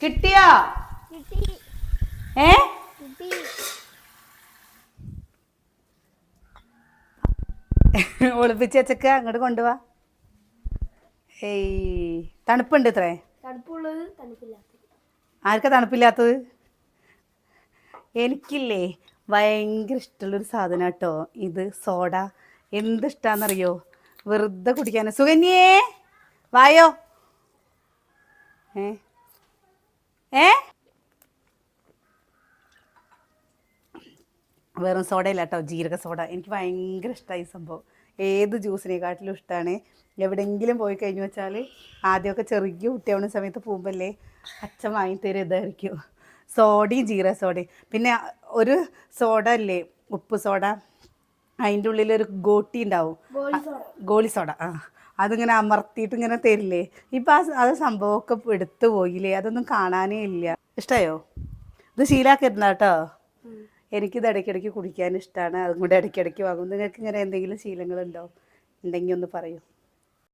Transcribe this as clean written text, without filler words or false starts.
കിട്ടിയോ? ഏ ഒളിപ്പിച്ച് വെച്ചക്ക അങ്ങോട്ട് കൊണ്ടുപോവാ. ഏയ് തണുപ്പുണ്ട് ഇത്രേ. ആർക്കാ തണുപ്പില്ലാത്തത്? എനിക്കില്ലേ ഭയങ്കര ഇഷ്ടമുള്ളൊരു സാധനം കേട്ടോ ഇത്, സോഡ. എന്തിഷ്ടാന്നറിയോ? വെറുതെ കുടിക്കാൻ. സുകന്യേ വായോ. ഏ ഏ വെറും സോഡയല്ല കേട്ടോ, ജീരക സോഡ. എനിക്ക് ഭയങ്കര ഇഷ്ടമായി ഈ സംഭവം. ഏത് ജ്യൂസിനെക്കാട്ടിലും ഇഷ്ടമാണ്. എവിടെയെങ്കിലും പോയി കഴിഞ്ഞു വെച്ചാൽ ആദ്യമൊക്കെ ചെറിയ കുട്ടിയാവുന്ന സമയത്ത് പോകുമ്പല്ലേ അച്ഛൻ വാങ്ങിത്തരും ഇതായിരിക്കും, സോഡയും ജീരക സോഡയും. പിന്നെ ഒരു സോഡ അല്ലേ, ഉപ്പ് സോഡ, അതിൻ്റെ ഉള്ളിലൊരു ഗോട്ടി ഉണ്ടാവും, ഗോളി സോഡ. ആ അതിങ്ങനെ അമർത്തിയിട്ട് ഇങ്ങനെ തരില്ലേ. ഇപ്പം അത് സംഭവമൊക്കെ എടുത്തു പോയില്ലേ, അതൊന്നും കാണാനേ ഇല്ല. ഇഷ്ടമായോ? ഇത് ശീലാക്കരുന്ന കേട്ടോ. എനിക്കിത് ഇടയ്ക്കിടയ്ക്ക് കുടിക്കാൻ ഇഷ്ടമാണ്, അതും കൂടെ ഇടയ്ക്കിടയ്ക്ക് വാങ്ങും. നിങ്ങൾക്ക് ഇങ്ങനെ എന്തെങ്കിലും ശീലങ്ങളുണ്ടോ? ഉണ്ടെങ്കിൽ ഒന്ന് പറയൂ.